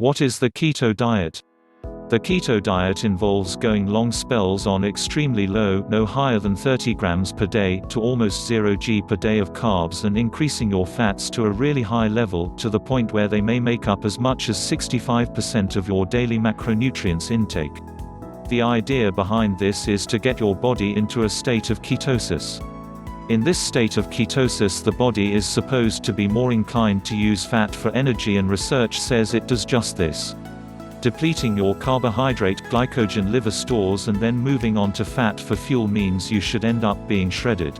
What is the keto diet? The keto diet involves going long spells on extremely low, no higher than 30 grams per day, to almost 0 g per day of carbs and increasing your fats to a really high level, to the point where they may make up as much as 65% of your daily macronutrients intake. The idea behind this is to get your body into a state of ketosis. In this state of ketosis, the body is supposed to be more inclined to use fat for energy, and research says it does just this. Depleting your carbohydrate, glycogen liver stores and then moving on to fat for fuel means you should end up being shredded.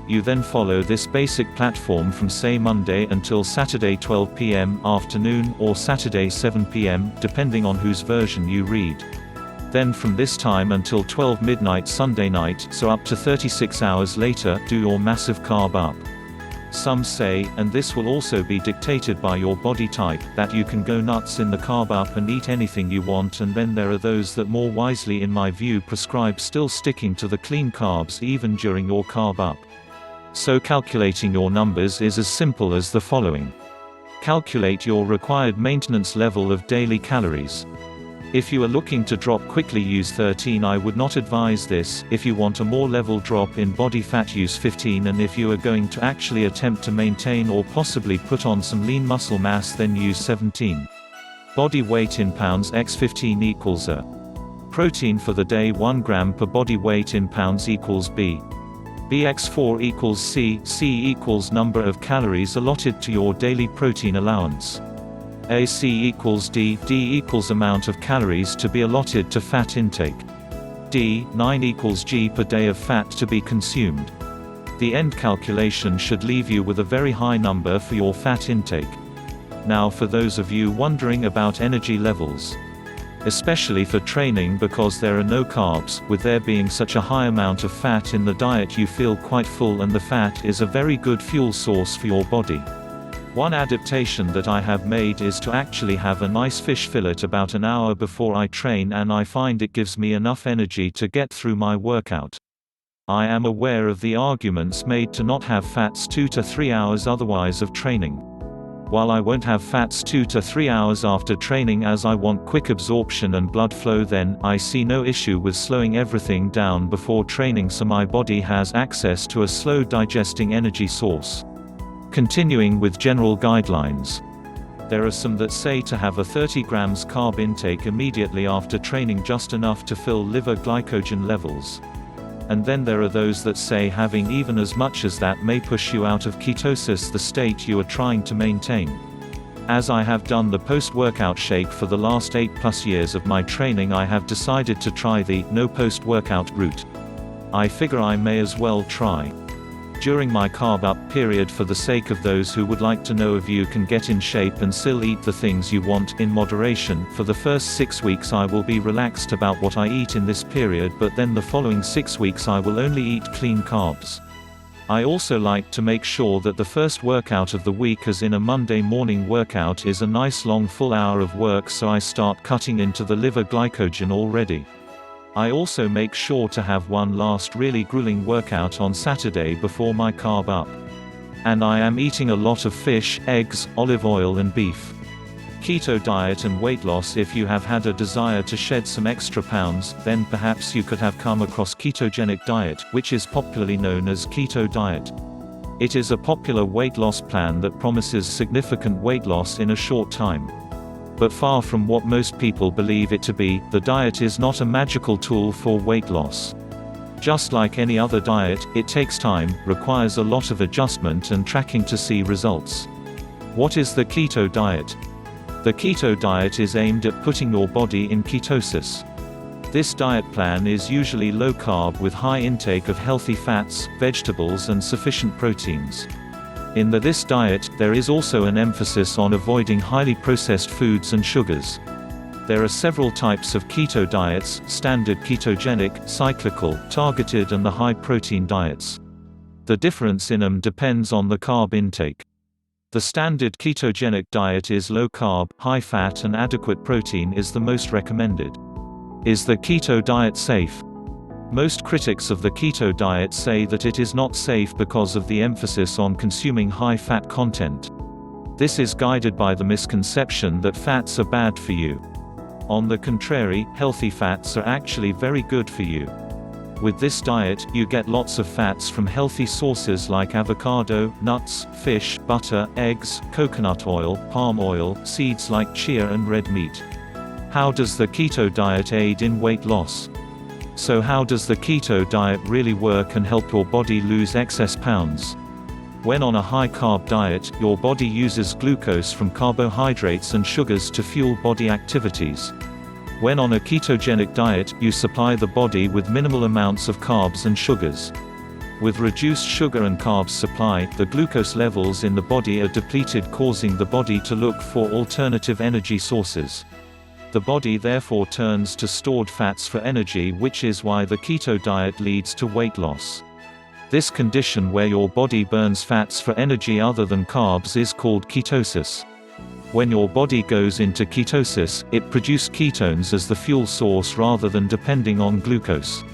You then follow this basic platform from say Monday until Saturday 12 p.m. afternoon, or Saturday 7 p.m., depending on whose version you read. Then from this time until 12 midnight Sunday night, so up to 36 hours later, do your massive carb up. Some say, and this will also be dictated by your body type, that you can go nuts in the carb up and eat anything you want, and then there are those that more wisely, in my view, prescribe still sticking to the clean carbs even during your carb up. So calculating your numbers is as simple as the following. Calculate your required maintenance level of daily calories. If you are looking to drop quickly, use 13. I would not advise this. If you want a more level drop in body fat, use 15, and if you are going to actually attempt to maintain or possibly put on some lean muscle mass, then use 17. Body weight in pounds x 15 equals A. Protein for the day 1 gram per body weight in pounds equals B. Bx4 equals C. C equals number of calories allotted to your daily protein allowance. AC equals D. D equals amount of calories to be allotted to fat intake. D, 9 equals G per day of fat to be consumed. The end calculation should leave you with a very high number for your fat intake. Now, for those of you wondering about energy levels, especially for training, because there are no carbs, with there being such a high amount of fat in the diet, you feel quite full, and the fat is a very good fuel source for your body. One adaptation that I have made is to actually have a nice fish fillet about an hour before I train, and I find it gives me enough energy to get through my workout. I am aware of the arguments made to not have fats 2 to 3 hours otherwise of training. While I won't have fats 2 to 3 hours after training, as I want quick absorption and blood flow, then I see no issue with slowing everything down before training so my body has access to a slow digesting energy source. Continuing with general guidelines. There are some that say to have a 30 grams carb intake immediately after training, just enough to fill liver glycogen levels. And then there are those that say having even as much as that may push you out of ketosis, the state you are trying to maintain. As I have done the post-workout shake for the last 8+ years of my training, I have decided to try the no post-workout route. I figure I may as well try. During my carb up period, for the sake of those who would like to know if you can get in shape and still eat the things you want in moderation, for the first 6 weeks I will be relaxed about what I eat in this period, but then the following 6 weeks I will only eat clean carbs. I also like to make sure that the first workout of the week, as in a Monday morning workout, is a nice long full hour of work, so I start cutting into the liver glycogen already. I also make sure to have one last really grueling workout on Saturday before my carb up. And I am eating a lot of fish, eggs, olive oil and beef. Keto diet and weight loss. If you have had a desire to shed some extra pounds, then perhaps you could have come across ketogenic diet, which is popularly known as keto diet. It is a popular weight loss plan that promises significant weight loss in a short time. But far from what most people believe it to be, the diet is not a magical tool for weight loss. Just like any other diet, it takes time, requires a lot of adjustment and tracking to see results. What is the keto diet? The keto diet is aimed at putting your body in ketosis. This diet plan is usually low carb with high intake of healthy fats, vegetables and sufficient proteins. In this diet, there is also an emphasis on avoiding highly processed foods and sugars. There are several types of keto diets: standard ketogenic, cyclical, targeted and the high-protein diets. The difference in them depends on the carb intake. The standard ketogenic diet is low carb, high fat and adequate protein is the most recommended. Is the keto diet safe? Most critics of the keto diet say that it is not safe because of the emphasis on consuming high fat content. This is guided by the misconception that fats are bad for you. On the contrary, healthy fats are actually very good for you. With this diet, you get lots of fats from healthy sources like avocado, nuts, fish, butter, eggs, coconut oil, palm oil, seeds like chia and red meat. How does the keto diet aid in weight loss? So how does the keto diet really work and help your body lose excess pounds? When on a high-carb diet, your body uses glucose from carbohydrates and sugars to fuel body activities. When on a ketogenic diet, you supply the body with minimal amounts of carbs and sugars. With reduced sugar and carbs supply, the glucose levels in the body are depleted, causing the body to look for alternative energy sources. The body therefore turns to stored fats for energy, which is why the keto diet leads to weight loss. This condition where your body burns fats for energy other than carbs is called ketosis. When your body goes into ketosis, it produces ketones as the fuel source rather than depending on glucose.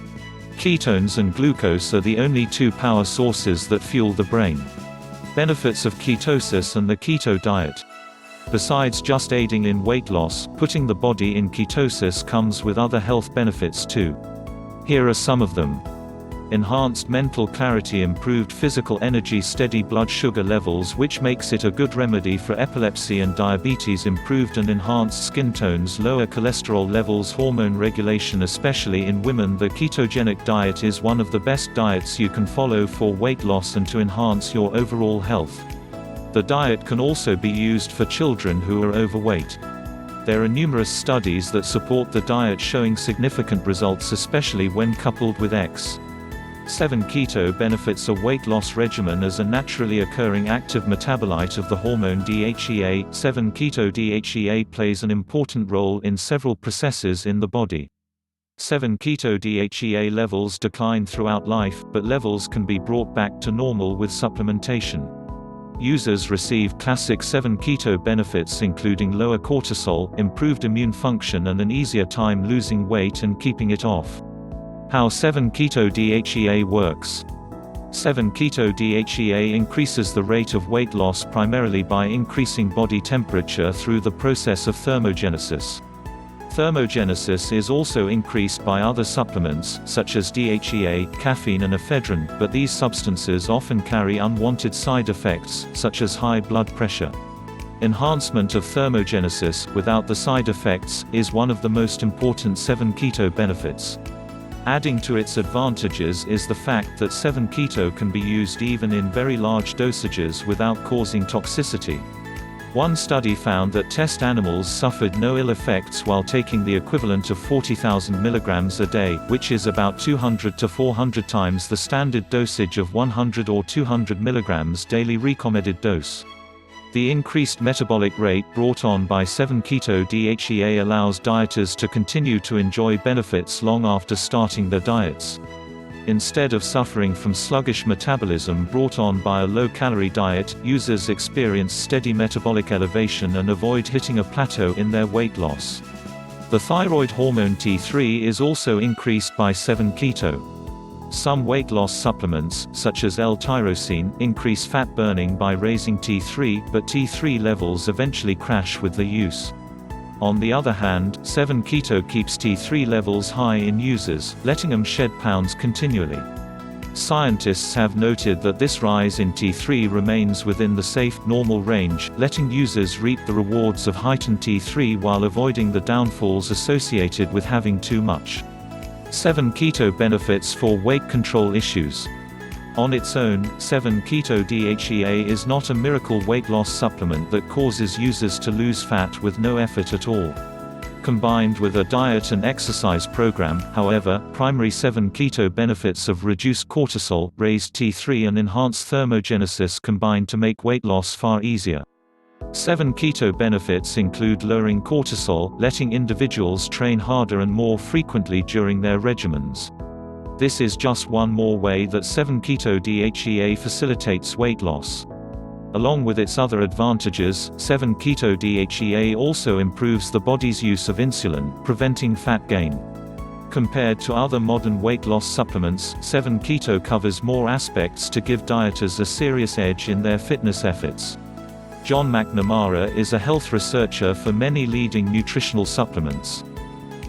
Ketones and glucose are the only two power sources that fuel the brain. Benefits of ketosis and the keto diet. Besides just aiding in weight loss, putting the body in ketosis comes with other health benefits too. Here are some of them. Enhanced mental clarity, improved physical energy, steady blood sugar levels, which makes it a good remedy for epilepsy and diabetes, improved and enhanced skin tones, lower cholesterol levels, hormone regulation, especially in women. The ketogenic diet is one of the best diets you can follow for weight loss and to enhance your overall health. The diet can also be used for children who are overweight. There are numerous studies that support the diet showing significant results, especially when coupled with X. 7 Keto benefits a weight loss regimen as a naturally occurring active metabolite of the hormone DHEA. 7 Keto DHEA plays an important role in several processes in the body. 7 Keto DHEA levels decline throughout life, but levels can be brought back to normal with supplementation. Users receive classic 7 Keto benefits including lower cortisol, improved immune function and an easier time losing weight and keeping it off. How 7 Keto DHEA works. 7 Keto DHEA increases the rate of weight loss primarily by increasing body temperature through the process of thermogenesis. Thermogenesis is also increased by other supplements, such as DHEA, caffeine and ephedrine, but these substances often carry unwanted side effects, such as high blood pressure. Enhancement of thermogenesis, without the side effects, is one of the most important 7 Keto benefits. Adding to its advantages is the fact that 7 Keto can be used even in very large dosages without causing toxicity. One study found that test animals suffered no ill effects while taking the equivalent of 40,000 mg a day, which is about 200 to 400 times the standard dosage of 100 or 200 mg daily recommended dose. The increased metabolic rate brought on by 7 Keto DHEA allows dieters to continue to enjoy benefits long after starting their diets. Instead of suffering from sluggish metabolism brought on by a low-calorie diet, users experience steady metabolic elevation and avoid hitting a plateau in their weight loss. The thyroid hormone T3 is also increased by 7 Keto. Some weight loss supplements, such as L-tyrosine, increase fat burning by raising T3, but T3 levels eventually crash with the use. On the other hand, 7 Keto keeps T3 levels high in users, letting them shed pounds continually. Scientists have noted that this rise in T3 remains within the safe, normal range, letting users reap the rewards of heightened T3 while avoiding the downfalls associated with having too much. 7 Keto benefits for weight control issues. On its own, 7 Keto DHEA is not a miracle weight loss supplement that causes users to lose fat with no effort at all. Combined with a diet and exercise program, however, primary 7 Keto benefits of reduced cortisol, raised T3 and enhanced thermogenesis combine to make weight loss far easier. 7 Keto benefits include lowering cortisol, letting individuals train harder and more frequently during their regimens. This is just one more way that 7 Keto DHEA facilitates weight loss. Along with its other advantages, 7 Keto DHEA also improves the body's use of insulin, preventing fat gain. Compared to other modern weight loss supplements, 7 Keto covers more aspects to give dieters a serious edge in their fitness efforts. John McNamara is a health researcher for many leading nutritional supplements.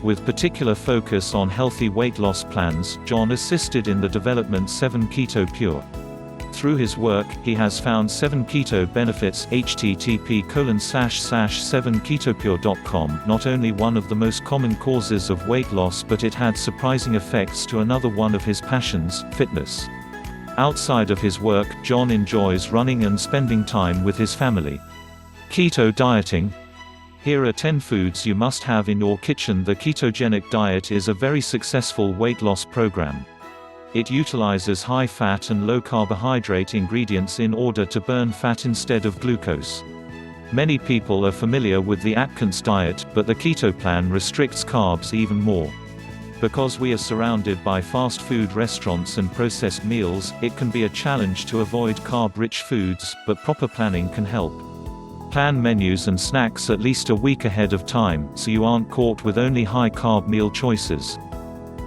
With particular focus on healthy weight loss plans, John assisted in the development 7 Keto Pure. Through his work, he has found 7 keto benefits. http://7ketopure.com. Not only one of the most common causes of weight loss, but it had surprising effects to another one of his passions, fitness. Outside of his work, John enjoys running and spending time with his family. Keto dieting. Here are 10 foods you must have in your kitchen. The ketogenic diet is a very successful weight loss program. It utilizes high-fat and low-carbohydrate ingredients in order to burn fat instead of glucose. Many people are familiar with the Atkins diet, but the keto plan restricts carbs even more. Because we are surrounded by fast food restaurants and processed meals, it can be a challenge to avoid carb-rich foods, but proper planning can help. Plan menus and snacks at least a week ahead of time, so you aren't caught with only high-carb meal choices.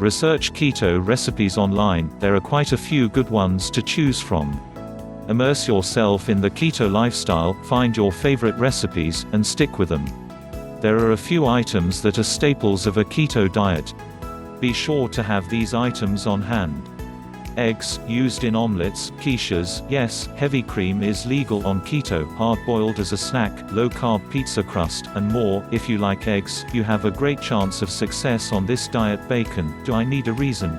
Research keto recipes online. There are quite a few good ones to choose from. Immerse yourself in the keto lifestyle, find your favorite recipes, and stick with them. There are a few items that are staples of a keto diet. Be sure to have these items on hand. Eggs, used in omelets, quiches. Yes, heavy cream is legal on keto, hard-boiled as a snack, low-carb pizza crust, and more. If you like eggs, you have a great chance of success on this diet. Bacon. Do I need a reason?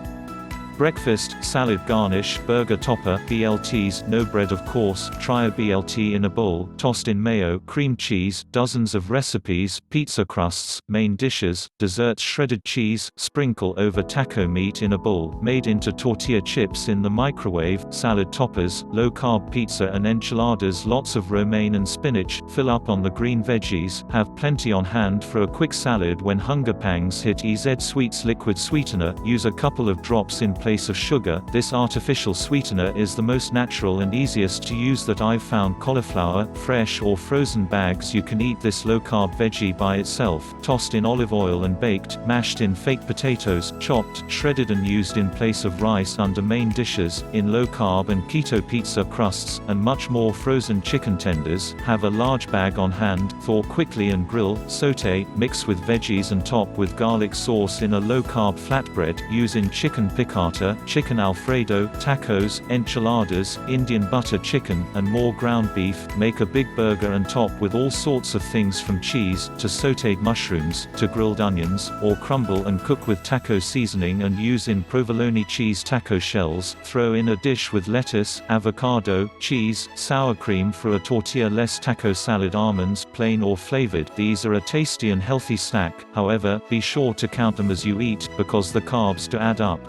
Breakfast, salad garnish, burger topper, BLTs, no bread of course. Try a BLT in a bowl, tossed in mayo, cream cheese, dozens of recipes, pizza crusts, main dishes, desserts, shredded cheese, sprinkle over taco meat in a bowl, made into tortilla chips in the microwave, salad toppers, low-carb pizza and enchiladas. Lots of romaine and spinach, fill up on the green veggies, have plenty on hand for a quick salad when hunger pangs hit. EZ Sweets liquid sweetener, use a couple of drops in place of sugar. This artificial sweetener is the most natural and easiest to use that I've found. Cauliflower, fresh or frozen bags. You can eat this low-carb veggie by itself, tossed in olive oil and baked, mashed in fake potatoes, chopped, shredded and used in place of rice under main dishes, in low-carb and keto pizza crusts, and much more. Frozen chicken tenders, have a large bag on hand, thaw quickly and grill, saute, mix with veggies and top with garlic sauce in a low-carb flatbread. Use in chicken piccata, chicken alfredo, tacos, enchiladas, Indian butter chicken, and more. Ground beef, make a big burger and top with all sorts of things from cheese, to sautéed mushrooms, to grilled onions, or crumble and cook with taco seasoning and use in provolone cheese taco shells. Throw in a dish with lettuce, avocado, cheese, sour cream for a tortilla-less taco salad. Almonds, plain or flavored. These are a tasty and healthy snack, however, be sure to count them as you eat, because the carbs do add up.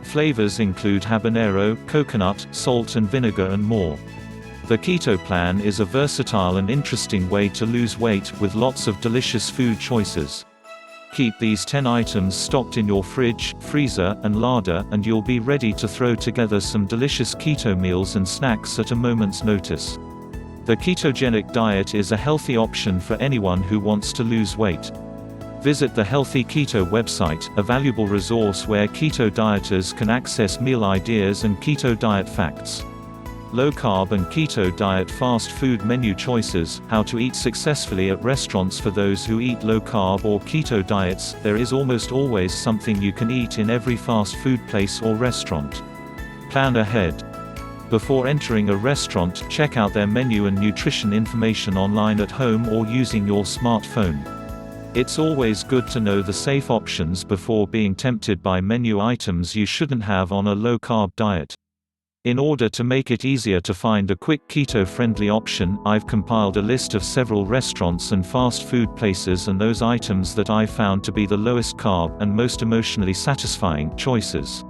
Flavors include habanero, coconut, salt and vinegar and more. The keto plan is a versatile and interesting way to lose weight, with lots of delicious food choices. Keep these 10 items stocked in your fridge, freezer, and larder, and you'll be ready to throw together some delicious keto meals and snacks at a moment's notice. The ketogenic diet is a healthy option for anyone who wants to lose weight. Visit the Healthy Keto website, a valuable resource where keto dieters can access meal ideas and keto diet facts. Low-carb and keto diet fast food menu choices, how to eat successfully at restaurants. For those who eat low-carb or keto diets, there is almost always something you can eat in every fast food place or restaurant. Plan ahead. Before entering a restaurant, check out their menu and nutrition information online at home or using your smartphone. It's always good to know the safe options before being tempted by menu items you shouldn't have on a low-carb diet. In order to make it easier to find a quick keto-friendly option, I've compiled a list of several restaurants and fast food places and those items that I found to be the lowest carb and most emotionally satisfying choices.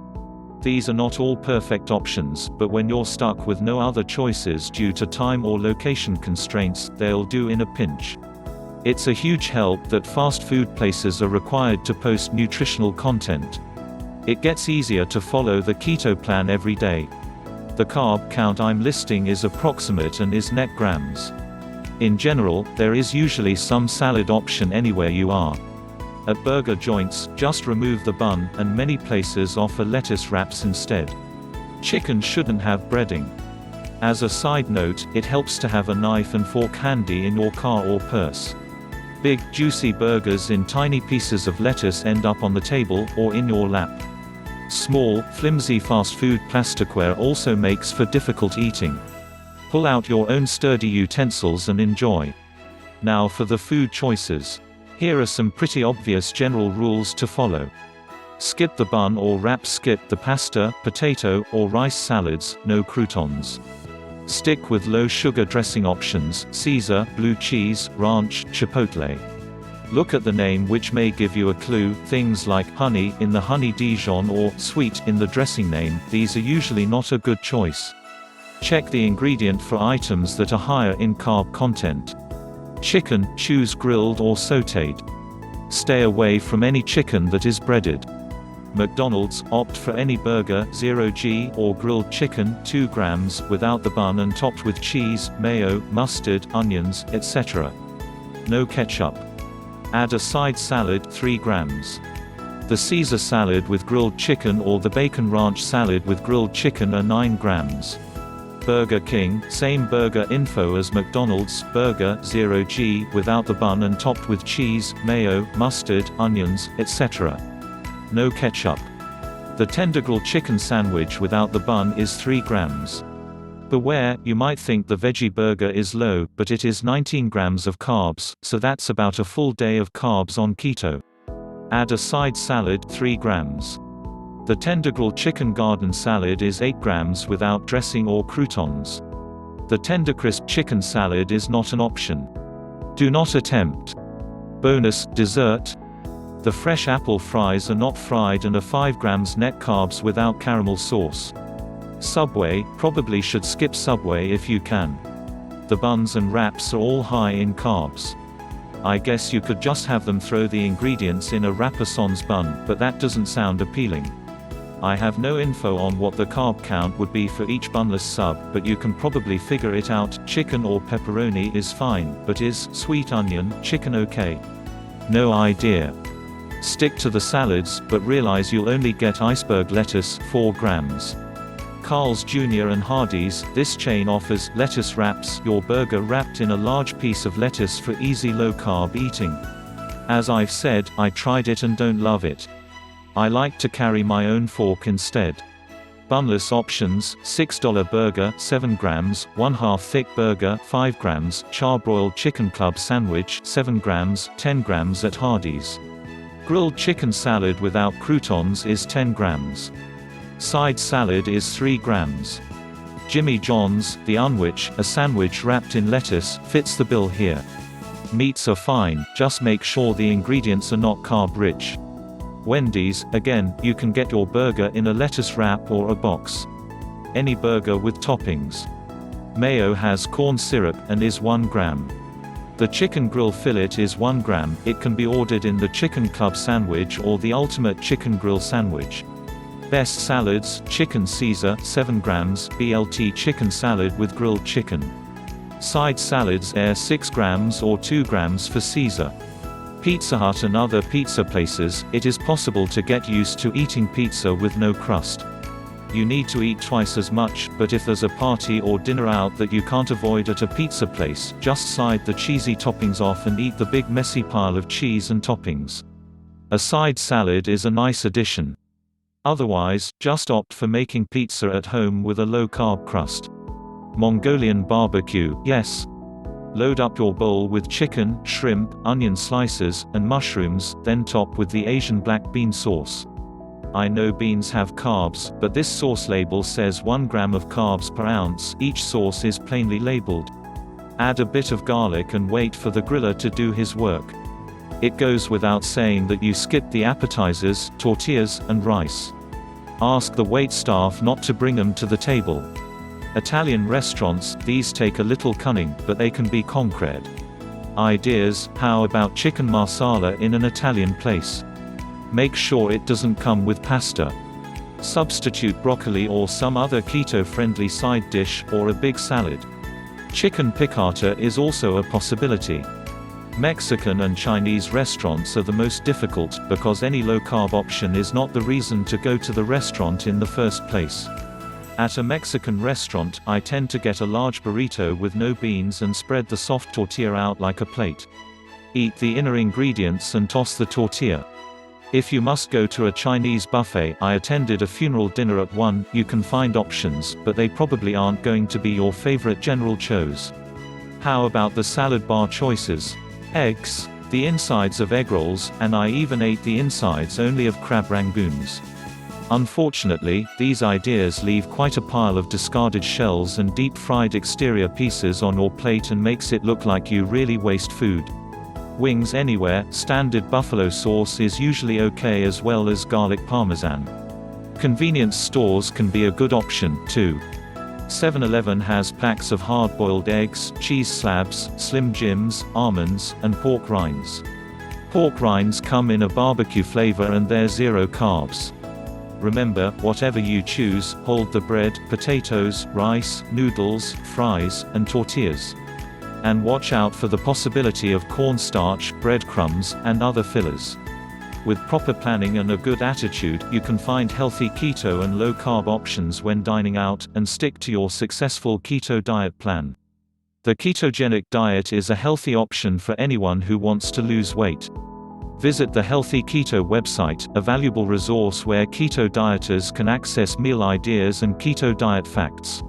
These are not all perfect options, but when you're stuck with no other choices due to time or location constraints, they'll do in a pinch. It's a huge help that fast food places are required to post nutritional content. It gets easier to follow the keto plan every day. The carb count I'm listing is approximate and is net grams. In general, there is usually some salad option anywhere you are. At burger joints, just remove the bun, and many places offer lettuce wraps instead. Chicken shouldn't have breading. As a side note, it helps to have a knife and fork handy in your car or purse. Big, juicy burgers in tiny pieces of lettuce end up on the table, or in your lap. Small, flimsy fast food plasticware also makes for difficult eating. Pull out your own sturdy utensils and enjoy. Now for the food choices. Here are some pretty obvious general rules to follow. Skip the bun or wrap. Skip the pasta, potato, or rice salads, no croutons. Stick with low-sugar dressing options, Caesar, blue cheese, ranch, chipotle. Look at the name, which may give you a clue. Things like honey in the honey Dijon or sweet in the dressing name, these are usually not a good choice. Check the ingredient for items that are higher in carb content. Chicken, choose grilled or sautéed. Stay away from any chicken that is breaded. McDonald's, opt for any burger, 0G, or grilled chicken, 2 grams, without the bun and topped with cheese, mayo, mustard, onions, etc. No ketchup. Add a side salad, 3 grams. The Caesar salad with grilled chicken or the bacon ranch salad with grilled chicken are 9 grams. Burger King, same burger info as McDonald's, burger, 0G, without the bun and topped with cheese, mayo, mustard, onions, etc. No ketchup. The tender grilled chicken sandwich without the bun is 3 grams. Beware, you might think the veggie burger is low, but it is 19 grams of carbs, so that's about a full day of carbs on keto. Add a side salad, 3 grams. The tender grilled chicken garden salad is 8 grams without dressing or croutons. The tender crisp chicken salad is not an option. Do not attempt. Bonus, dessert. The fresh apple fries are not fried and are 5 grams net carbs without caramel sauce. Subway, probably should skip Subway if you can. The buns and wraps are all high in carbs. I guess you could just have them throw the ingredients in a wrapper sans bun, but that doesn't sound appealing. I have no info on what the carb count would be for each bunless sub, but you can probably figure it out. Chicken or pepperoni is fine, but is sweet onion chicken okay? No idea. Stick to the salads, but realize you'll only get iceberg lettuce, 4 grams. Carl's Jr. and Hardee's, this chain offers lettuce wraps, your burger wrapped in a large piece of lettuce for easy low-carb eating. As I've said, I tried it and don't love it. I like to carry my own fork instead. Bunless options, $6 burger, 7 grams, 1/2 thick burger, 5 grams, charbroiled chicken club sandwich, 7 grams, 10 grams at Hardee's. Grilled chicken salad without croutons is 10 grams. Side salad is 3 grams. Jimmy John's, the unwich, a sandwich wrapped in lettuce, fits the bill here. Meats are fine, just make sure the ingredients are not carb-rich. Wendy's, again, you can get your burger in a lettuce wrap or a box. Any burger with toppings. Mayo has corn syrup, and is 1 gram. The chicken grill fillet is 1 gram, it can be ordered in the chicken club sandwich or the ultimate chicken grill sandwich. Best salads, chicken Caesar, 7 grams, BLT chicken salad with grilled chicken. Side salads are 6 grams or 2 grams for Caesar. Pizza Hut and other pizza places, it is possible to get used to eating pizza with no crust. You need to eat twice as much, but if there's a party or dinner out that you can't avoid at a pizza place, just slide the cheesy toppings off and eat the big messy pile of cheese and toppings. A side salad is a nice addition. Otherwise, just opt for making pizza at home with a low-carb crust. Mongolian barbecue, yes. Load up your bowl with chicken, shrimp, onion slices, and mushrooms, then top with the Asian black bean sauce. I know beans have carbs, but this sauce label says 1 gram of carbs per ounce. Each sauce is plainly labeled. Add a bit of garlic and wait for the griller to do his work. It goes without saying that you skip the appetizers, tortillas, and rice. Ask the waitstaff not to bring them to the table. Italian restaurants, these take a little cunning, but they can be conquered. Ideas, how about chicken marsala in an Italian place? Make sure it doesn't come with pasta. Substitute broccoli or some other keto-friendly side dish, or a big salad. Chicken piccata is also a possibility. Mexican and Chinese restaurants are the most difficult, because any low-carb option is not the reason to go to the restaurant in the first place. At a Mexican restaurant, I tend to get a large burrito with no beans and spread the soft tortilla out like a plate. Eat the inner ingredients and toss the tortilla. If you must go to a Chinese buffet, I attended a funeral dinner at one. You can find options, but they probably aren't going to be your favorite General Tso's. How about the salad bar choices? Eggs, the insides of egg rolls, and I even ate the insides only of crab rangoons. Unfortunately, these ideas leave quite a pile of discarded shells and deep-fried exterior pieces on your plate and makes it look like you really waste food. Wings anywhere, standard buffalo sauce is usually okay as well as garlic parmesan. Convenience stores can be a good option, too. 7-Eleven has packs of hard-boiled eggs, cheese slabs, Slim Jims, almonds, and pork rinds. Pork rinds come in a barbecue flavor and they're zero carbs. Remember, whatever you choose, hold the bread, potatoes, rice, noodles, fries, and tortillas. And watch out for the possibility of cornstarch, breadcrumbs, and other fillers. With proper planning and a good attitude, you can find healthy keto and low-carb options when dining out, and stick to your successful keto diet plan. The ketogenic diet is a healthy option for anyone who wants to lose weight. Visit the Healthy Keto website, a valuable resource where keto dieters can access meal ideas and keto diet facts.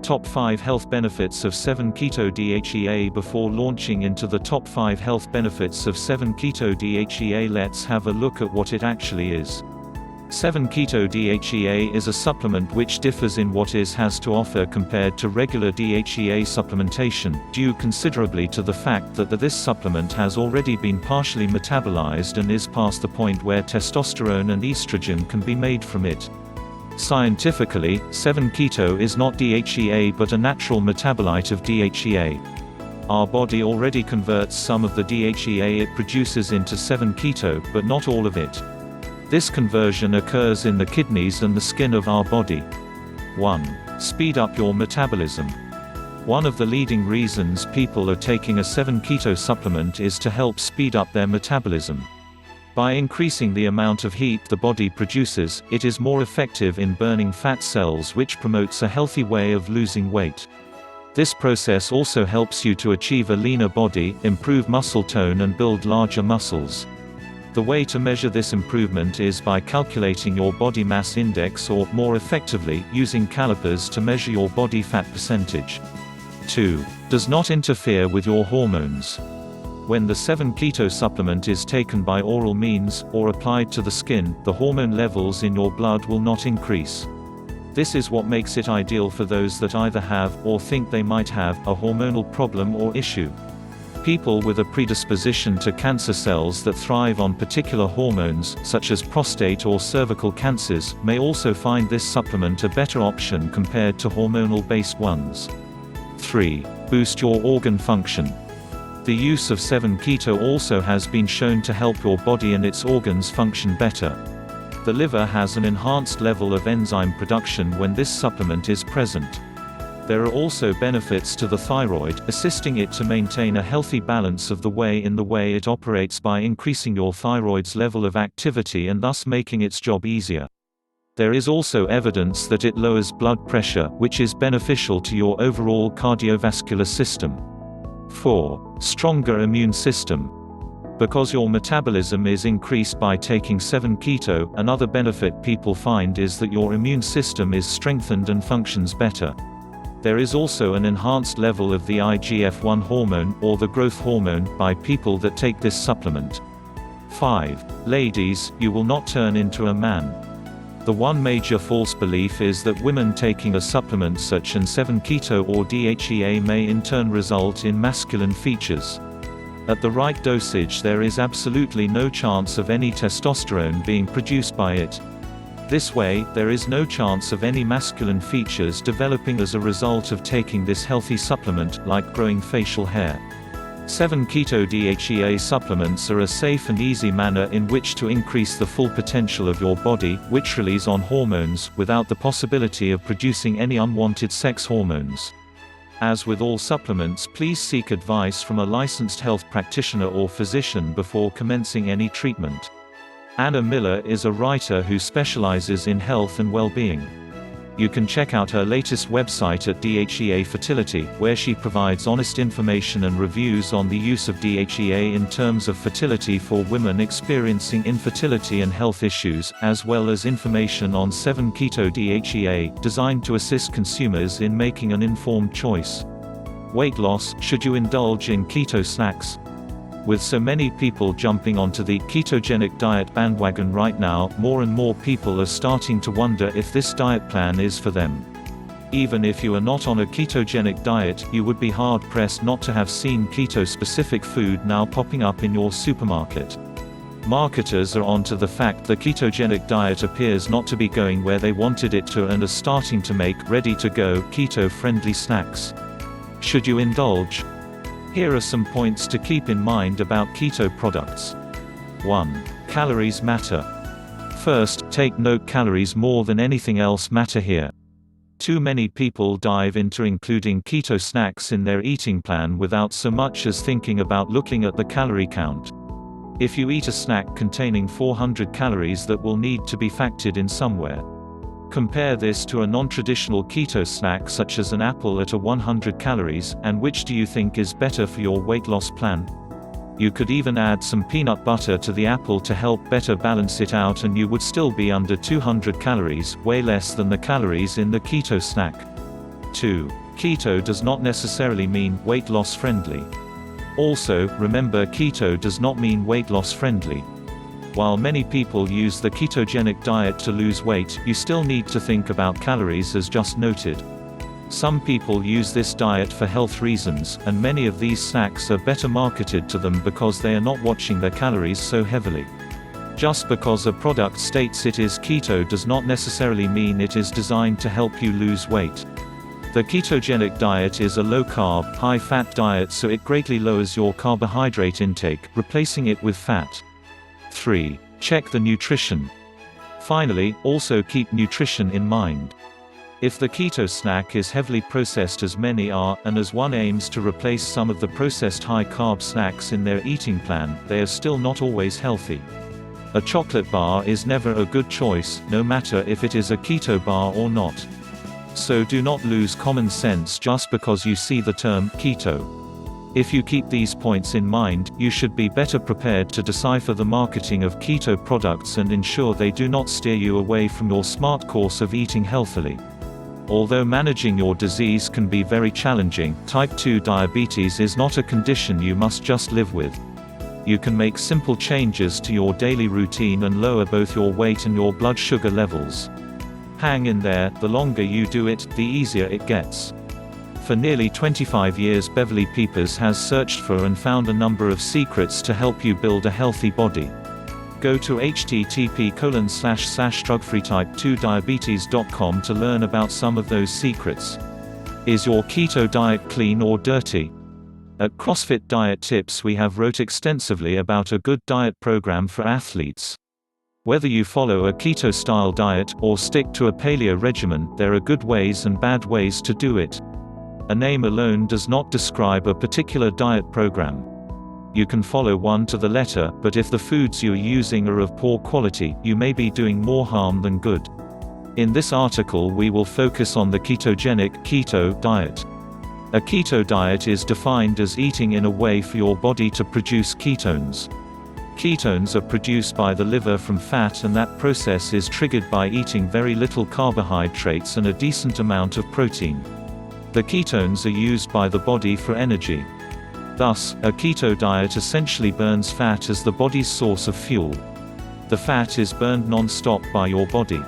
Top 5 health benefits of 7-keto DHEA. Before launching into the top 5 health benefits of 7-keto DHEA, let's have a look at what it actually is. 7-keto DHEA is a supplement which differs in what it has to offer compared to regular DHEA supplementation, due considerably to the fact that this supplement has already been partially metabolized and is past the point where testosterone and estrogen can be made from it. Scientifically, 7-keto is not DHEA but a natural metabolite of DHEA. Our body already converts some of the DHEA it produces into 7-keto, but not all of it. This conversion occurs in the kidneys and the skin of our body. 1. Speed up your metabolism. One of the leading reasons people are taking a 7-keto supplement is to help speed up their metabolism. By increasing the amount of heat the body produces, it is more effective in burning fat cells, which promotes a healthy way of losing weight. This process also helps you to achieve a leaner body, improve muscle tone and build larger muscles. The way to measure this improvement is by calculating your body mass index or, more effectively, using calipers to measure your body fat percentage. 2. Does not interfere with your hormones. When the 7-keto supplement is taken by oral means, or applied to the skin, the hormone levels in your blood will not increase. This is what makes it ideal for those that either have, or think they might have, a hormonal problem or issue. People with a predisposition to cancer cells that thrive on particular hormones, such as prostate or cervical cancers, may also find this supplement a better option compared to hormonal-based ones. 3. Boost your organ function. The use of 7-keto also has been shown to help your body and its organs function better. The liver has an enhanced level of enzyme production when this supplement is present. There are also benefits to the thyroid, assisting it to maintain a healthy balance of the way it operates by increasing your thyroid's level of activity and thus making its job easier. There is also evidence that it lowers blood pressure, which is beneficial to your overall cardiovascular system. 4. Stronger immune system. Because your metabolism is increased by taking 7-keto, another benefit people find is that your immune system is strengthened and functions better. There is also an enhanced level of the IGF-1 hormone, or the growth hormone, by people that take this supplement. 5. Ladies, you will not turn into a man. The one major false belief is that women taking a supplement such as 7-keto or DHEA may in turn result in masculine features. At the right dosage, there is absolutely no chance of any testosterone being produced by it. This way, there is no chance of any masculine features developing as a result of taking this healthy supplement, like growing facial hair. 7-keto DHEA supplements are a safe and easy manner in which to increase the full potential of your body, which relies on hormones, without the possibility of producing any unwanted sex hormones. As with all supplements, please seek advice from a licensed health practitioner or physician before commencing any treatment. Anna Miller is a writer who specializes in health and well-being. You can check out her latest website at DHEA Fertility, where she provides honest information and reviews on the use of DHEA in terms of fertility for women experiencing infertility and health issues, as well as information on 7 Keto DHEA, designed to assist consumers in making an informed choice. Weight loss: should you indulge in keto snacks? With so many people jumping onto the ketogenic diet bandwagon right now, more and more people are starting to wonder if this diet plan is for them. Even if you are not on a ketogenic diet, you would be hard-pressed not to have seen keto-specific food now popping up in your supermarket. Marketers are onto the fact the ketogenic diet appears not to be going where they wanted it to and are starting to make ready-to-go keto-friendly snacks. Should you indulge? Here are some points to keep in mind about keto products. 1. Calories matter. First, take note, calories more than anything else matter here. Too many people dive into including keto snacks in their eating plan without so much as thinking about looking at the calorie count. If you eat a snack containing 400 calories, that will need to be factored in somewhere. Compare this to a non-traditional keto snack such as an apple at 100 calories, and which do you think is better for your weight loss plan? You could even add some peanut butter to the apple to help better balance it out, and you would still be under 200 calories, way less than the calories in the keto snack. 2. Keto does not necessarily mean weight loss friendly. Also, remember, keto does not mean weight loss friendly. While many people use the ketogenic diet to lose weight, you still need to think about calories, as just noted. Some people use this diet for health reasons, and many of these snacks are better marketed to them because they are not watching their calories so heavily. Just because a product states it is keto does not necessarily mean it is designed to help you lose weight. The ketogenic diet is a low-carb, high-fat diet, so it greatly lowers your carbohydrate intake, replacing it with fat. 3. Check the nutrition. Finally, also keep nutrition in mind. If the keto snack is heavily processed, as many are, and as one aims to replace some of the processed high-carb snacks in their eating plan, they are still not always healthy. A chocolate bar is never a good choice, no matter if it is a keto bar or not. So do not lose common sense just because you see the term keto. If you keep these points in mind, you should be better prepared to decipher the marketing of keto products and ensure they do not steer you away from your smart course of eating healthily. Although managing your disease can be very challenging, type 2 diabetes is not a condition you must just live with. You can make simple changes to your daily routine and lower both your weight and your blood sugar levels. Hang in there, the longer you do it, the easier it gets. For nearly 25 years, Beverly Peepers has searched for and found a number of secrets to help you build a healthy body. Go to http://drugfreetype2diabetes.com to learn about some of those secrets. Is your keto diet clean or dirty? At CrossFit Diet Tips, we have wrote extensively about a good diet program for athletes. Whether you follow a keto-style diet, or stick to a paleo regimen, there are good ways and bad ways to do it. A name alone does not describe a particular diet program. You can follow one to the letter, but if the foods you are using are of poor quality, you may be doing more harm than good. In this article we will focus on the ketogenic keto diet. A keto diet is defined as eating in a way for your body to produce ketones. Ketones are produced by the liver from fat, and that process is triggered by eating very little carbohydrates and a decent amount of protein. The ketones are used by the body for energy. Thus, a keto diet essentially burns fat as the body's source of fuel. The fat is burned non-stop by your body.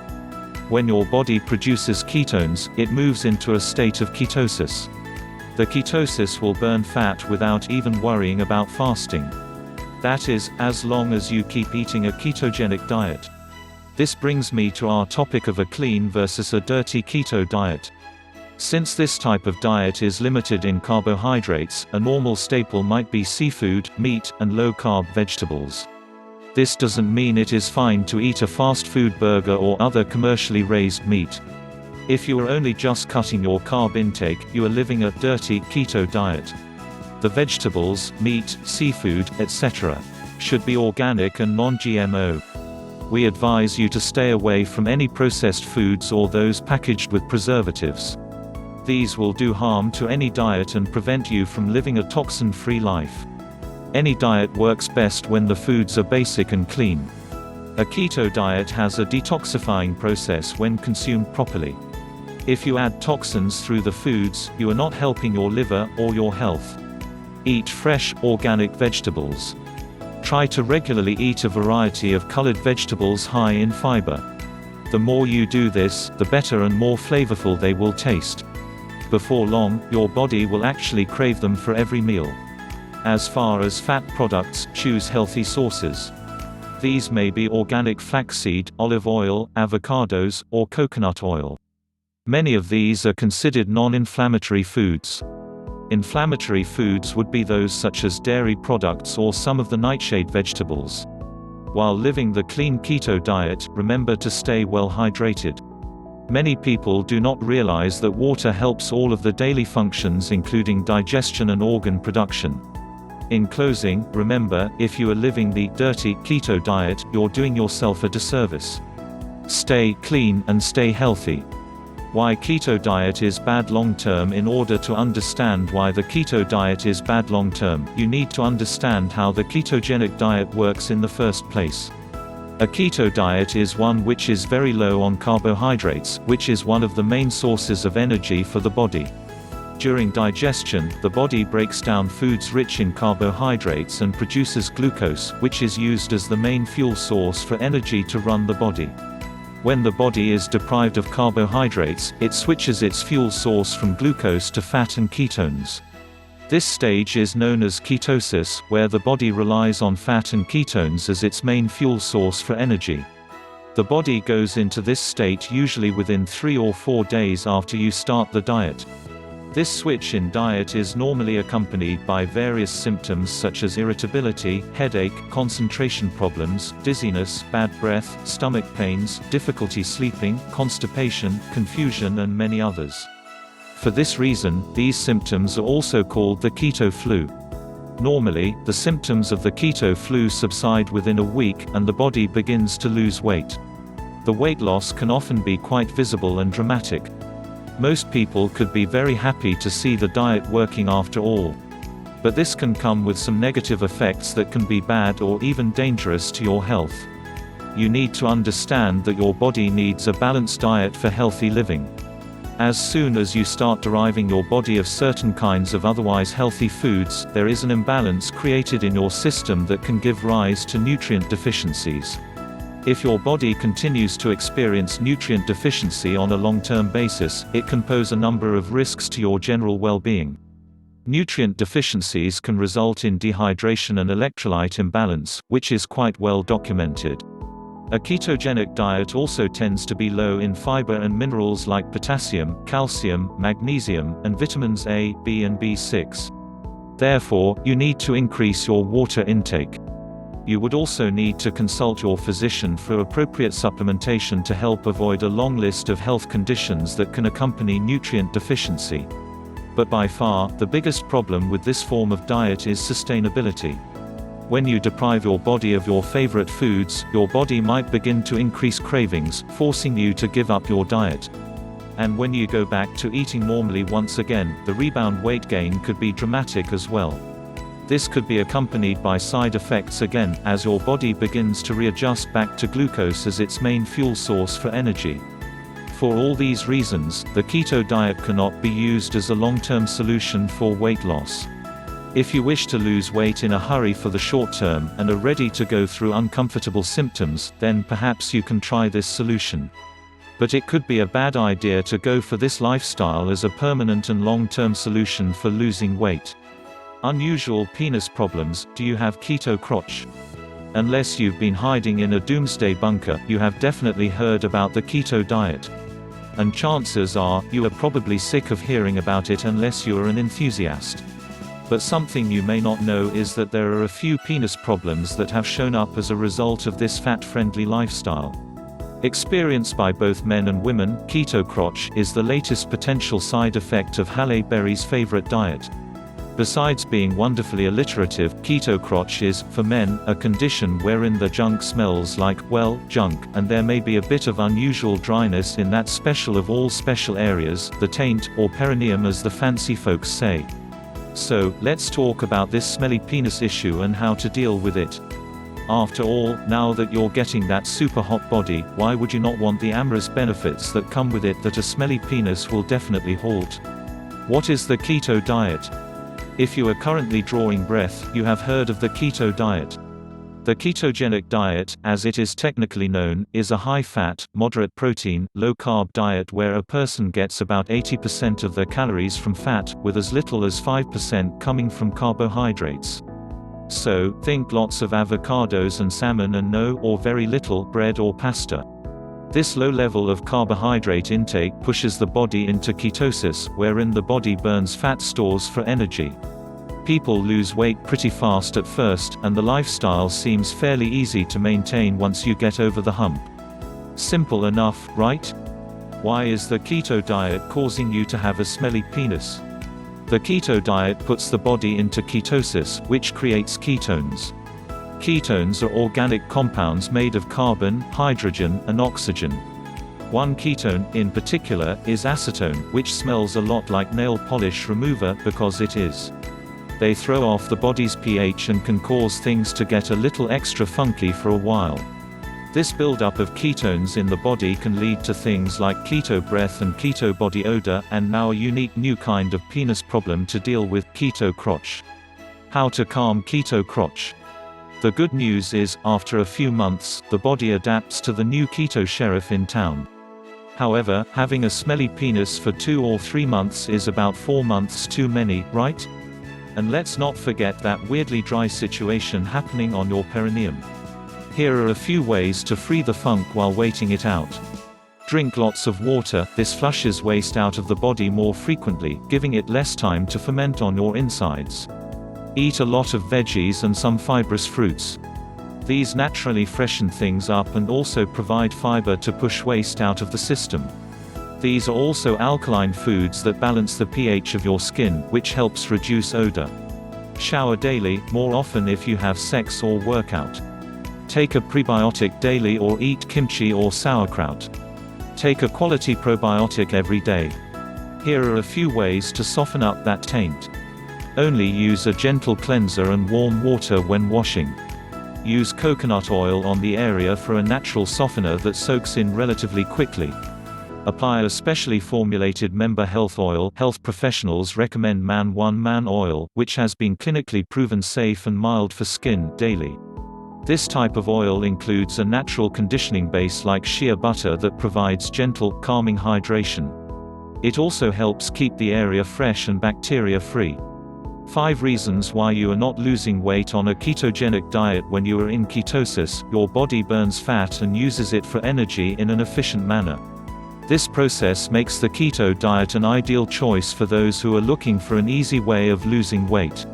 When your body produces ketones, it moves into a state of ketosis. The ketosis will burn fat without even worrying about fasting. That is, as long as you keep eating a ketogenic diet. This brings me to our topic of a clean versus a dirty keto diet. Since this type of diet is limited in carbohydrates, a normal staple might be seafood, meat, and low-carb vegetables. This doesn't mean it is fine to eat a fast food burger or other commercially raised meat. If you are only just cutting your carb intake, you are living a dirty keto diet. The vegetables, meat, seafood, etc. should be organic and non-GMO. We advise you to stay away from any processed foods or those packaged with preservatives. These will do harm to any diet and prevent you from living a toxin-free life. Any diet works best when the foods are basic and clean. A keto diet has a detoxifying process when consumed properly. If you add toxins through the foods, you are not helping your liver or your health. Eat fresh, organic vegetables. Try to regularly eat a variety of colored vegetables high in fiber. The more you do this, the better and more flavorful they will taste. Before long, your body will actually crave them for every meal. As far as fat products, choose healthy sources. These may be organic flaxseed, olive oil, avocados, or coconut oil. Many of these are considered non-inflammatory foods. Inflammatory foods would be those such as dairy products or some of the nightshade vegetables. While living the clean keto diet, remember to stay well hydrated. Many people do not realize that water helps all of the daily functions including digestion and organ production. In closing, remember, if you are living the dirty keto diet, you're doing yourself a disservice. Stay clean and stay healthy. Why keto diet is bad long-term. In order to understand why the keto diet is bad long-term, you need to understand how the ketogenic diet works in the first place. A keto diet is one which is very low on carbohydrates, which is one of the main sources of energy for the body. During digestion, the body breaks down foods rich in carbohydrates and produces glucose, which is used as the main fuel source for energy to run the body. When the body is deprived of carbohydrates, it switches its fuel source from glucose to fat and ketones. This stage is known as ketosis, where the body relies on fat and ketones as its main fuel source for energy. The body goes into this state usually within 3 or 4 days after you start the diet. This switch in diet is normally accompanied by various symptoms such as irritability, headache, concentration problems, dizziness, bad breath, stomach pains, difficulty sleeping, constipation, confusion and many others. For this reason, these symptoms are also called the keto flu. Normally, the symptoms of the keto flu subside within a week, and the body begins to lose weight. The weight loss can often be quite visible and dramatic. Most people could be very happy to see the diet working after all. But this can come with some negative effects that can be bad or even dangerous to your health. You need to understand that your body needs a balanced diet for healthy living. As soon as you start deriving your body of certain kinds of otherwise healthy foods, there is an imbalance created in your system that can give rise to nutrient deficiencies. If your body continues to experience nutrient deficiency on a long-term basis, it can pose a number of risks to your general well-being. Nutrient deficiencies can result in dehydration and electrolyte imbalance, which is quite well documented. A ketogenic diet also tends to be low in fiber and minerals like potassium, calcium, magnesium, and vitamins A, B and B6. Therefore, you need to increase your water intake. You would also need to consult your physician for appropriate supplementation to help avoid a long list of health conditions that can accompany nutrient deficiency. But by far, the biggest problem with this form of diet is sustainability. When you deprive your body of your favorite foods, your body might begin to increase cravings, forcing you to give up your diet. And when you go back to eating normally once again, the rebound weight gain could be dramatic as well. This could be accompanied by side effects again, as your body begins to readjust back to glucose as its main fuel source for energy. For all these reasons, the keto diet cannot be used as a long-term solution for weight loss. If you wish to lose weight in a hurry for the short term, and are ready to go through uncomfortable symptoms, then perhaps you can try this solution. But it could be a bad idea to go for this lifestyle as a permanent and long-term solution for losing weight. Unusual penis problems. Do you have keto crotch? Unless you've been hiding in a doomsday bunker, you have definitely heard about the keto diet. And chances are, you are probably sick of hearing about it unless you are an enthusiast. But something you may not know is that there are a few penis problems that have shown up as a result of this fat-friendly lifestyle. Experienced by both men and women, keto crotch is the latest potential side effect of Halle Berry's favorite diet. Besides being wonderfully alliterative, keto crotch is, for men, a condition wherein the junk smells like, well, junk, and there may be a bit of unusual dryness in that special of all special areas, the taint, or perineum as the fancy folks say. So, let's talk about this smelly penis issue and how to deal with it. After all, now that you're getting that super hot body, why would you not want the amorous benefits that come with it that a smelly penis will definitely halt? What is the keto diet? If you are currently drawing breath, you have heard of the keto diet. The ketogenic diet, as it is technically known, is a high-fat, moderate-protein, low-carb diet where a person gets about 80% of their calories from fat, with as little as 5% coming from carbohydrates. So, think lots of avocados and salmon and no, or very little, bread or pasta. This low level of carbohydrate intake pushes the body into ketosis, wherein the body burns fat stores for energy. People lose weight pretty fast at first, and the lifestyle seems fairly easy to maintain once you get over the hump. Simple enough, right? Why is the keto diet causing you to have a smelly penis? The keto diet puts the body into ketosis, which creates ketones. Ketones are organic compounds made of carbon, hydrogen, and oxygen. One ketone, in particular, is acetone, which smells a lot like nail polish remover because it is. They throw off the body's pH and can cause things to get a little extra funky for a while. This buildup of ketones in the body can lead to things like keto breath and keto body odor, and now a unique new kind of penis problem to deal with, keto crotch. How to calm keto crotch? The good news is, after a few months, the body adapts to the new keto sheriff in town. However, having a smelly penis for 2 or 3 months is about 4 months too many, right? And let's not forget that weirdly dry situation happening on your perineum. Here are a few ways to free the funk while waiting it out. Drink lots of water. This flushes waste out of the body more frequently, giving it less time to ferment on your insides. Eat a lot of veggies and some fibrous fruits. These naturally freshen things up and also provide fiber to push waste out of the system. These are also alkaline foods that balance the pH of your skin, which helps reduce odor. Shower daily, more often if you have sex or workout. Take a prebiotic daily or eat kimchi or sauerkraut. Take a quality probiotic every day. Here are a few ways to soften up that taint. Only use a gentle cleanser and warm water when washing. Use coconut oil on the area for a natural softener that soaks in relatively quickly. Apply a specially formulated member health oil. Health professionals recommend Man 1 Man oil, which has been clinically proven safe and mild for skin, daily. This type of oil includes a natural conditioning base like shea butter that provides gentle, calming hydration. It also helps keep the area fresh and bacteria-free. 5 reasons why you are not losing weight on a ketogenic diet. When you are in ketosis, your body burns fat and uses it for energy in an efficient manner. This process makes the keto diet an ideal choice for those who are looking for an easy way of losing weight.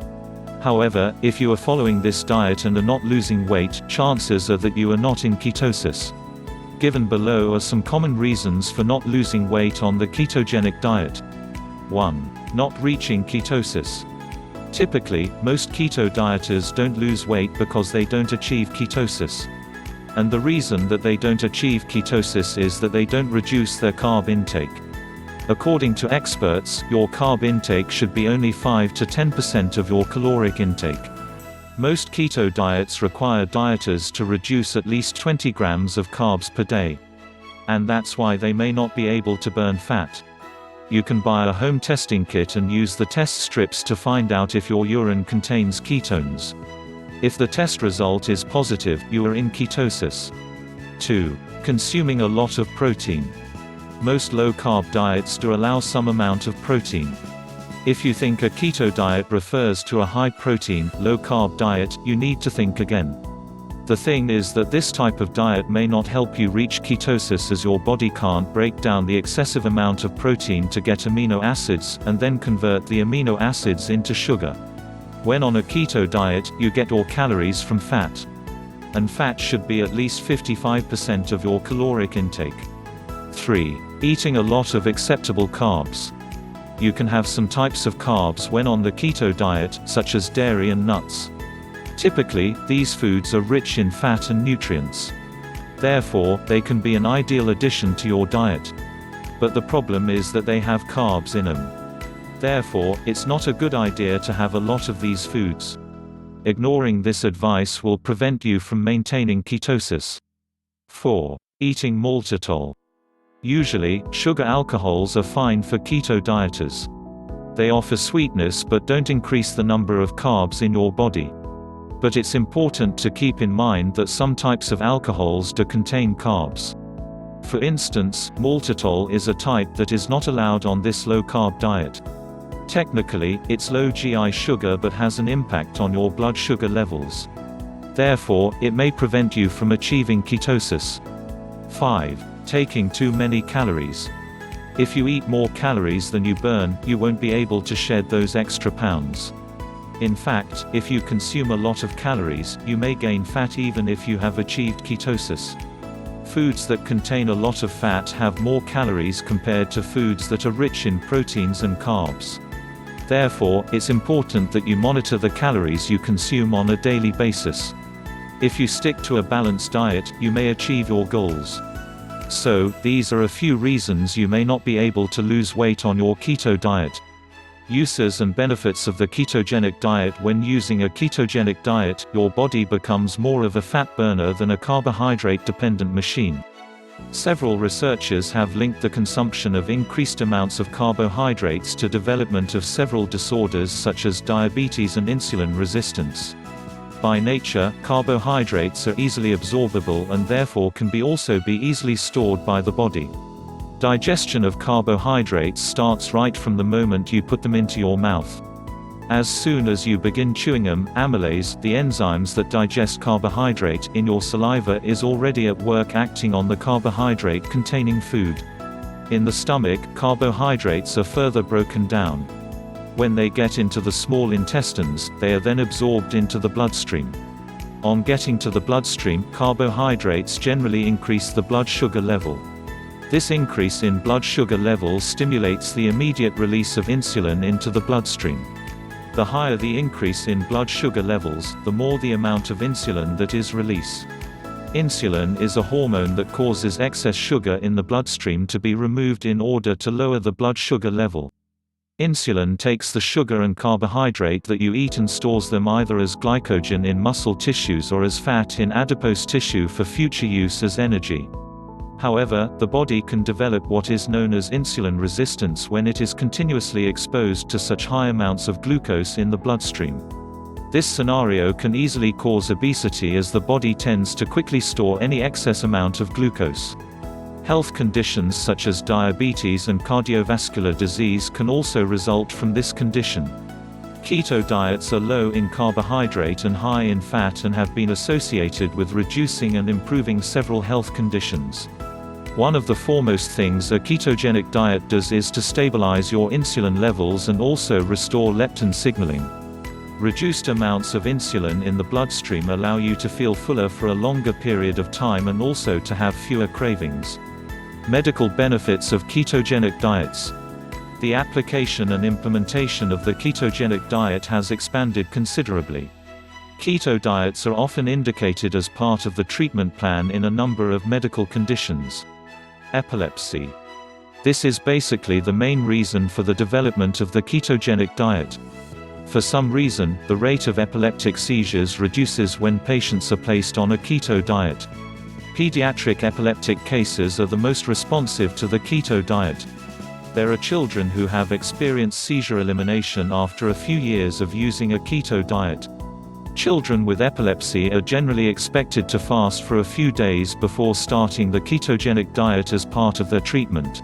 However, if you are following this diet and are not losing weight, chances are that you are not in ketosis. Given below are some common reasons for not losing weight on the ketogenic diet. 1. Not reaching ketosis. Typically, most keto dieters don't lose weight because they don't achieve ketosis. And the reason that they don't achieve ketosis is that they don't reduce their carb intake. According to experts, your carb intake should be only 5 to 10% of your caloric intake. Most keto diets require dieters to reduce at least 20 grams of carbs per day. And that's why they may not be able to burn fat. You can buy a home testing kit and use the test strips to find out if your urine contains ketones. If the test result is positive, you are in ketosis. 2. Consuming a lot of protein. Most low-carb diets do allow some amount of protein. If you think a keto diet refers to a high-protein, low-carb diet, you need to think again. The thing is that this type of diet may not help you reach ketosis as your body can't break down the excessive amount of protein to get amino acids, and then convert the amino acids into sugar. When on a keto diet, you get your calories from fat. And fat should be at least 55% of your caloric intake. 3. Eating a lot of acceptable carbs. you can have some types of carbs when on the keto diet, such as dairy and nuts. Typically, these foods are rich in fat and nutrients. Therefore, they can be an ideal addition to your diet. But the problem is that they have carbs in them. Therefore, it's not a good idea to have a lot of these foods. Ignoring this advice will prevent you from maintaining ketosis. 4. Eating maltitol. Usually, sugar alcohols are fine for keto dieters. They offer sweetness but don't increase the number of carbs in your body. But it's important to keep in mind that some types of alcohols do contain carbs. For instance, maltitol is a type that is not allowed on this low-carb diet. Technically, it's low GI sugar but has an impact on your blood sugar levels. Therefore, it may prevent you from achieving ketosis. 5. Taking too many calories. If you eat more calories than you burn, you won't be able to shed those extra pounds. In fact, if you consume a lot of calories, you may gain fat even if you have achieved ketosis. Foods that contain a lot of fat have more calories compared to foods that are rich in proteins and carbs. Therefore, it's important that you monitor the calories you consume on a daily basis. If you stick to a balanced diet, you may achieve your goals. So, these are a few reasons you may not be able to lose weight on your keto diet. Uses and benefits of the ketogenic diet. When using a ketogenic diet, your body becomes more of a fat burner than a carbohydrate-dependent machine. Several researchers have linked the consumption of increased amounts of carbohydrates to development of several disorders such as diabetes and insulin resistance. By nature, carbohydrates are easily absorbable and therefore can also be easily stored by the body. Digestion of carbohydrates starts right from the moment you put them into your mouth. As soon as you begin chewing them, amylase, the enzymes that digest carbohydrate, in your saliva is already at work acting on the carbohydrate-containing food. In the stomach, carbohydrates are further broken down. When they get into the small intestines, they are then absorbed into the bloodstream. On getting to the bloodstream, carbohydrates generally increase the blood sugar level. This increase in blood sugar levels stimulates the immediate release of insulin into the bloodstream. The higher the increase in blood sugar levels, the more the amount of insulin that is released. Insulin is a hormone that causes excess sugar in the bloodstream to be removed in order to lower the blood sugar level. Insulin takes the sugar and carbohydrate that you eat and stores them either as glycogen in muscle tissues or as fat in adipose tissue for future use as energy. However, the body can develop what is known as insulin resistance when it is continuously exposed to such high amounts of glucose in the bloodstream. This scenario can easily cause obesity as the body tends to quickly store any excess amount of glucose. Health conditions such as diabetes and cardiovascular disease can also result from this condition. Keto diets are low in carbohydrate and high in fat and have been associated with reducing and improving several health conditions. One of the foremost things a ketogenic diet does is to stabilize your insulin levels and also restore leptin signaling. Reduced amounts of insulin in the bloodstream allow you to feel fuller for a longer period of time and also to have fewer cravings. Medical benefits of ketogenic diets. The application and implementation of the ketogenic diet has expanded considerably. Keto diets are often indicated as part of the treatment plan in a number of medical conditions. Epilepsy. This is basically the main reason for the development of the ketogenic diet. For some reason, the rate of epileptic seizures reduces when patients are placed on a keto diet. Pediatric epileptic cases are the most responsive to the keto diet. There are children who have experienced seizure elimination after a few years of using a keto diet. Children with epilepsy are generally expected to fast for a few days before starting the ketogenic diet as part of their treatment.